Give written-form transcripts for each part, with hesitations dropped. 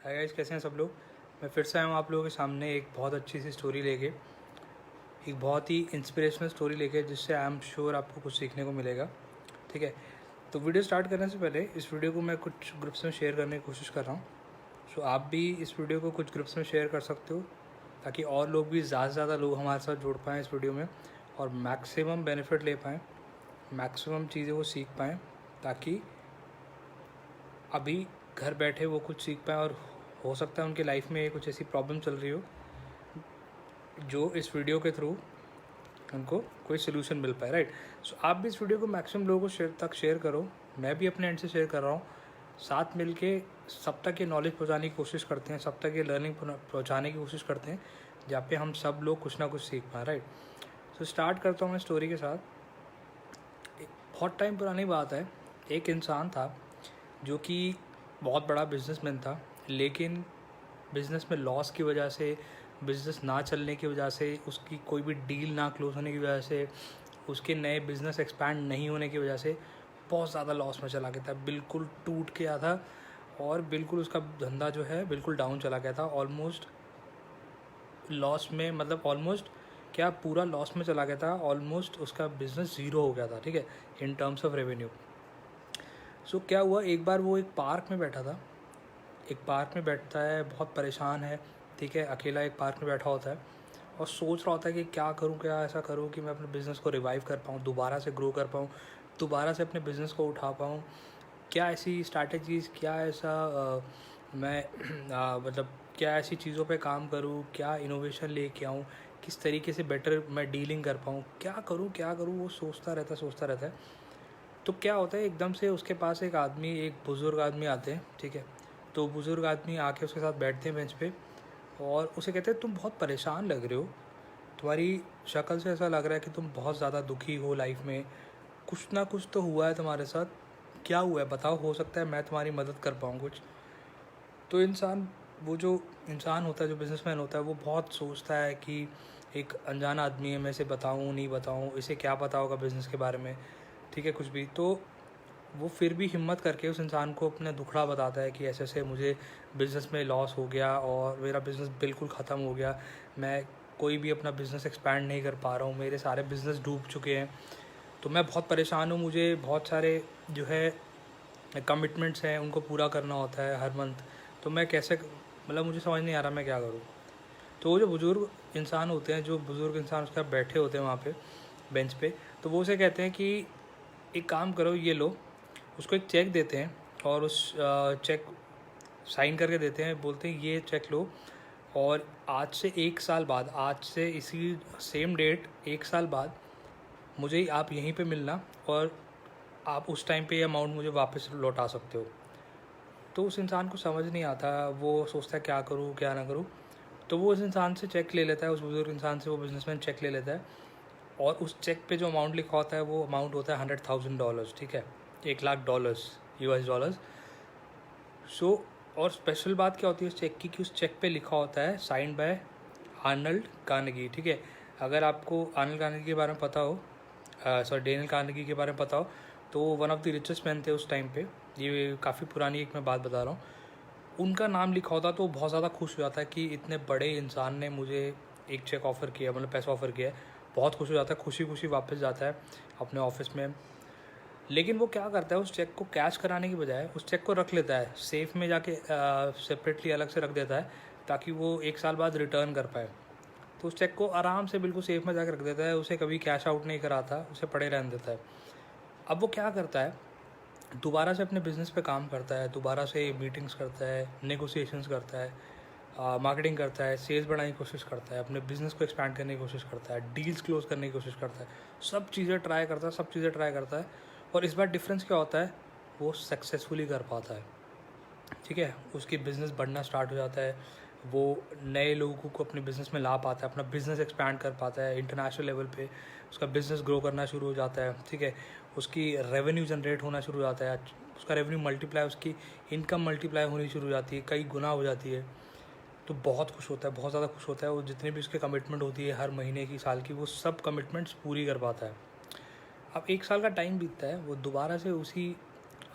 Hi guys, कैसे हैं सब लोग। मैं फिर से आया हूँ आप लोगों के सामने एक बहुत अच्छी सी स्टोरी लेके, एक बहुत ही इंस्पिरेशनल स्टोरी लेके, जिससे आई एम श्योर आपको कुछ सीखने को मिलेगा। ठीक है, तो वीडियो स्टार्ट करने से पहले इस वीडियो को मैं कुछ ग्रुप्स में शेयर करने की कोशिश कर रहा हूँ। सो आप भी इस वीडियो को कुछ ग्रुप्स में शेयर कर सकते हो, ताकि और लोग भी ज़्यादा से ज़्यादा लोग हमारे साथ जुड़ पाएँ इस वीडियो में और मैक्सिमम बेनिफिट ले पाएँ, मैक्सिमम चीज़ें वो सीख पाएँ, ताकि अभी घर बैठे वो कुछ सीख पाएँ और हो सकता है उनकी लाइफ में कुछ ऐसी प्रॉब्लम चल रही हो जो इस वीडियो के थ्रू उनको कोई सोल्यूशन मिल पाए। राइट, सो आप भी इस वीडियो को मैक्सिमम लोगों को शेयर करो। मैं भी अपने एंड से शेयर कर रहा हूँ। साथ मिल के सब तक ये नॉलेज पहुँचाने की कोशिश करते हैं, सब तक ये लर्निंग पहुँचाने की कोशिश करते हैं, जहाँ पे हम सब लोग कुछ ना कुछ सीख पाएँ। राइट, सो स्टार्ट करता हूँ मैं स्टोरी के साथ। बहुत टाइम पुरानी बात है, एक इंसान था जो कि बहुत बड़ा बिजनेसमैन था, लेकिन बिज़नेस में लॉस की वजह से, बिज़नेस ना चलने की वजह से, उसकी कोई भी डील ना क्लोज होने की वजह से, उसके नए बिज़नेस एक्सपैंड नहीं होने की वजह से बहुत ज़्यादा लॉस में चला गया था। बिल्कुल टूट गया था और बिल्कुल उसका धंधा जो है बिल्कुल डाउन चला गया था। ऑलमोस्ट लॉस में, मतलब ऑलमोस्ट क्या, पूरा लॉस में चला गया था। ऑलमोस्ट उसका बिज़नेस ज़ीरो हो गया था, ठीक है, इन टर्म्स ऑफ रेवेन्यू। सो क्या हुआ, एक बार वो एक पार्क में बैठा था। एक पार्क में बैठता है, बहुत परेशान है, ठीक है, अकेला एक पार्क में बैठा होता है और सोच रहा होता है कि क्या करूं, क्या ऐसा करूं कि मैं अपने बिज़नेस को रिवाइव कर पाऊं, दोबारा से ग्रो कर पाऊं, दोबारा से अपने बिज़नेस को उठा पाऊं। क्या ऐसी स्ट्रैटेजीज़, क्या ऐसा मैं मतलब क्या ऐसी चीज़ों पे काम करूं, क्या इनोवेशन लेके आऊं, किस तरीके से बेटर मैं डीलिंग कर पाऊँ, क्या करूँ क्या करूँ, वो सोचता रहता है। तो क्या होता है, एकदम से उसके पास एक आदमी, एक बुज़ुर्ग आदमी आते हैं, ठीक है। तो बुज़ुर्ग आदमी आके उसके साथ बैठते हैं बेंच पे और उसे कहते हैं, तुम बहुत परेशान लग रहे हो, तुम्हारी शक्ल से ऐसा लग रहा है कि तुम बहुत ज़्यादा दुखी हो लाइफ में, कुछ ना कुछ तो हुआ है तुम्हारे साथ, क्या हुआ है बताओ, हो सकता है मैं तुम्हारी मदद कर पाऊँ कुछ। तो वो जो इंसान होता है, जो बिज़नेसमैन होता है, वो बहुत सोचता है कि एक अनजान आदमी है, मैं इसे बताऊँ नहीं बताऊँ, इसे क्या पता होगा बिज़नेस के बारे में, ठीक है, कुछ भी। तो वो फिर भी हिम्मत करके उस इंसान को अपना दुखड़ा बताता है कि ऐसे ऐसे मुझे बिज़नेस में लॉस हो गया और मेरा बिज़नेस बिल्कुल ख़त्म हो गया, मैं कोई भी अपना बिज़नेस एक्सपैंड नहीं कर पा रहा हूँ, मेरे सारे बिज़नेस डूब चुके हैं, तो मैं बहुत परेशान हूँ, मुझे बहुत सारे जो है कमिटमेंट्स हैं उनको पूरा करना होता है हर मंथ, तो मैं कैसे, मतलब मुझे समझ नहीं आ रहा मैं क्या करूँ। तो वो जो बुज़ुर्ग इंसान होते हैं, जो बुज़ुर्ग इंसान उसके साथ बैठे होते हैं वहाँ पे बेंच पे, तो वो उसे कहते हैं कि एक काम करो, ये लो, उसको एक चेक देते हैं और उस चेक साइन करके देते हैं, बोलते हैं ये चेक लो और आज से 1 साल बाद, आज से इसी सेम डेट 1 साल बाद मुझे आप यहीं पे मिलना और आप उस टाइम पे ये अमाउंट मुझे वापस लौटा सकते हो। तो उस इंसान को समझ नहीं आता, वो सोचता है क्या करूँ क्या ना करूँ। तो वो उस इंसान से चेक ले लेता है, उस बुज़ुर्ग इंसान से वो बिजनेसमैन चेक ले लेता है और उस चेक पे जो अमाउंट लिखा होता है वो अमाउंट होता है $100,000, ठीक है, $1,00,000 US। सो और स्पेशल बात क्या होती है उस चेक की, कि उस चेक पे लिखा होता है साइंड बाय आर्नल्ड कार्नेगी, ठीक है। अगर आपको आर्नल्ड कार्नेगी के बारे में पता हो, डेनियल कार्नेगी के बारे में पता हो, तो वो one of the richest man थे उस टाइम पे। ये काफ़ी पुरानी एक मैं बात बता रहा हूँ। उनका नाम लिखा होता तो बहुत ज़्यादा खुश हो जाता है कि इतने बड़े इंसान ने मुझे एक चेक ऑफ़र किया, मतलब पैसा ऑफ़र किया है। बहुत खुश हो जाता है, खुशी खुशी वापस जाता है अपने ऑफिस में। लेकिन वो क्या करता है, उस चेक को कैश कराने की बजाय उस चेक को रख लेता है सेफ़ में जाके, सेपरेटली अलग से रख देता है, ताकि वो 1 साल बाद रिटर्न कर पाए। तो उस चेक को आराम से बिल्कुल सेफ़ में जाकर रख देता है, उसे कभी कैश आउट नहीं कराता, उसे पड़े रहने देता है। अब वो क्या करता है, दोबारा से अपने बिज़नेस पे काम करता है, दोबारा से मीटिंग्स करता है, नेगोशिएशंस करता है, मार्केटिंग करता है, सेल्स बढ़ाने की कोशिश करता है, अपने बिज़नेस को एक्सपैंड करने की कोशिश करता है, डील्स क्लोज करने की कोशिश करता है, सब चीज़ें ट्राई करता है और इस बार डिफरेंस क्या होता है, वो सक्सेसफुली कर पाता है, ठीक है। उसकी बिज़नेस बढ़ना स्टार्ट हो जाता है, वो नए लोगों को अपने बिज़नेस में ला पाता है, अपना बिज़नेस एक्सपैंड कर पाता है, इंटरनेशनल लेवल पे उसका बिज़नेस ग्रो करना शुरू हो जाता है, ठीक है। उसकी रेवेन्यू जनरेट होना शुरू हो जाता है, उसका रेवेन्यू मल्टीप्लाई, उसकी इनकम मल्टीप्लाई होनी शुरू हो जाती है, कई गुना हो जाती है। तो बहुत खुश होता है, बहुत ज़्यादा खुश होता है। वो जितने भी उसके कमिटमेंट होती है हर महीने की, साल की, वो सब कमिटमेंट्स पूरी कर पाता है। अब 1 साल का टाइम बीतता है, वो दोबारा से उसी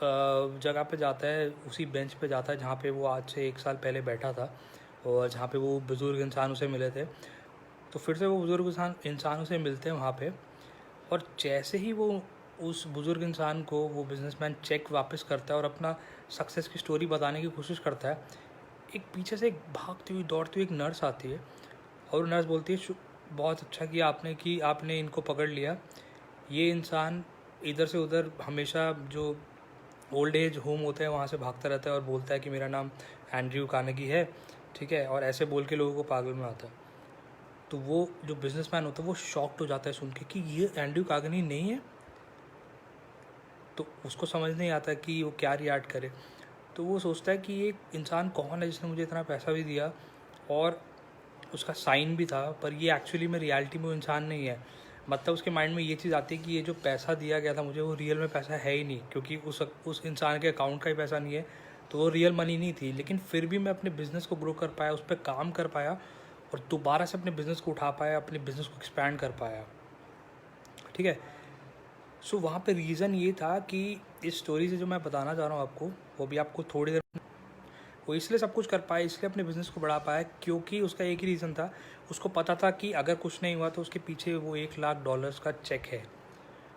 जगह पे जाता है, उसी बेंच पे जाता है जहाँ पे वो आज से 1 साल पहले बैठा था और जहाँ पे वो बुज़ुर्ग इंसान उसे मिले थे। तो फिर से वो बुज़ुर्ग इंसान उसे मिलते हैं वहाँ पे, और जैसे ही वो उस बुज़ुर्ग इंसान को वो बिजनेसमैन चेक वापस करता है और अपना सक्सेस की स्टोरी बताने की कोशिश करता है, एक पीछे से एक भागती हुई दौड़ती हुई एक नर्स आती है और नर्स बोलती है, बहुत अच्छा किया आपने कि आपने इनको पकड़ लिया। ये इंसान इधर से उधर हमेशा जो ओल्ड एज होम होते हैं वहाँ से भागता रहता है और बोलता है कि मेरा नाम एंड्रयू कार्नेगी है, ठीक है, और ऐसे बोल के लोगों को पागल में आता है। तो वो जो बिजनेसमैन होता है वो शॉक्ड हो जाता है सुन के कि ये एंड्रयू कार्नेगी नहीं है। तो उसको समझ नहीं आता कि वो क्या रिएक्ट करे। तो वो सोचता है कि ये इंसान कौन है जिसने मुझे इतना पैसा भी दिया और उसका साइन भी था, पर ये एक्चुअली में रियलिटी में वो इंसान नहीं है। मतलब उसके माइंड में ये चीज़ आती है कि ये जो पैसा दिया गया था मुझे वो रियल में पैसा है ही नहीं, क्योंकि उस इंसान के अकाउंट का ही पैसा नहीं है, तो वो रियल मनी नहीं थी। लेकिन फिर भी मैं अपने बिज़नेस को ग्रो कर पाया, उस पर काम कर पाया और दोबारा से अपने बिज़नेस को उठा पाया, अपने बिज़नेस को एक्सपैंड कर पाया, ठीक है। सो वहाँ पे रीज़न ये था कि इस स्टोरी से जो मैं बताना चाह रहा हूँ आपको, वो भी आपको थोड़ी देर, वो इसलिए सब कुछ कर पाया, इसलिए अपने बिज़नेस को बढ़ा पाया क्योंकि उसका एक ही रीज़न था, उसको पता था कि अगर कुछ नहीं हुआ तो उसके पीछे वो $1,00,000 का चेक है।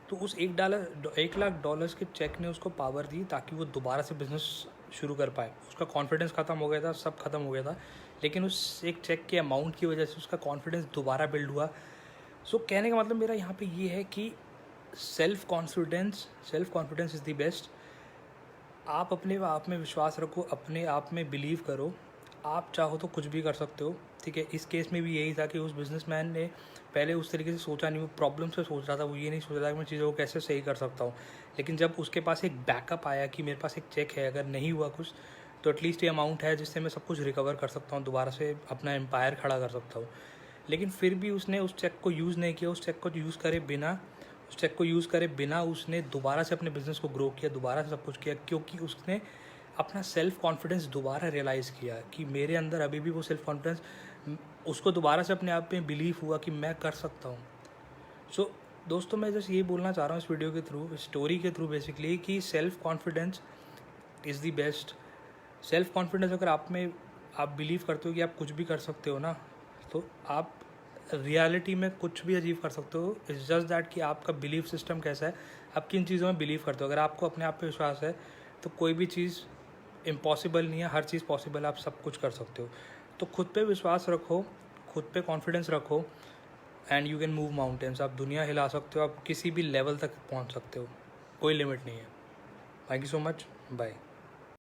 तो उस $1,00,000 के चेक ने उसको पावर दी ताकि वो दोबारा से बिज़नेस शुरू कर पाए। उसका कॉन्फिडेंस ख़त्म हो गया था, सब खत्म हो गया था, लेकिन उस एक चेक के अमाउंट की वजह से उसका कॉन्फिडेंस दोबारा बिल्ड हुआ। सो कहने का मतलब मेरा यहाँ पे ये है कि self confidence is the best. आप अपने आप में विश्वास रखो, अपने आप में बिलीव करो, आप चाहो तो कुछ भी कर सकते हो, ठीक है। इस केस में भी यही था कि उस बिजनेसमैन ने पहले उस तरीके से सोचा नहीं, वो प्रॉब्लम से सोच रहा था, वो ये नहीं सोच रहा था कि मैं चीज़ों को कैसे सही कर सकता हूँ। लेकिन जब उसके पास एक बैकअप आया कि मेरे पास एक चेक है, अगर नहीं हुआ कुछ तो एटलीस्ट ये अमाउंट है जिससे मैं सब कुछ रिकवर कर सकता हूँ, दोबारा से अपना एम्पायर खड़ा कर सकता हूँ। लेकिन फिर भी उसने उस चेक को यूज़ नहीं किया, उस चेक को यूज़ करे बिना उसने दोबारा से अपने बिज़नेस को ग्रो किया, दोबारा से सब कुछ किया, क्योंकि उसने अपना सेल्फ कॉन्फिडेंस दोबारा रियलाइज़ किया कि मेरे अंदर अभी भी वो सेल्फ कॉन्फिडेंस, उसको दोबारा से अपने आप में बिलीव हुआ कि मैं कर सकता हूँ। सो दोस्तों, मैं जस्ट ये बोलना चाह रहा हूँ इस वीडियो के थ्रू, स्टोरी के थ्रू बेसिकली, कि self confidence is the best. Self confidence अगर आप बिलीव करते हो कि आप कुछ भी कर सकते हो ना, तो आप रियलिटी में कुछ भी अचीव कर सकते हो। इट्स जस्ट दैट कि आपका बिलीफ सिस्टम कैसा है, आप किन चीज़ों में बिलीव करते हो। अगर आपको अपने आप पे विश्वास है तो कोई भी चीज़ इम्पॉसिबल नहीं है, हर चीज़ पॉसिबल है, आप सब कुछ कर सकते हो। तो खुद पे विश्वास रखो, खुद पे कॉन्फिडेंस रखो, and you can move mountains. आप दुनिया हिला सकते हो, आप किसी भी लेवल तक पहुंच सकते हो, कोई लिमिट नहीं है। Thank you so much, bye.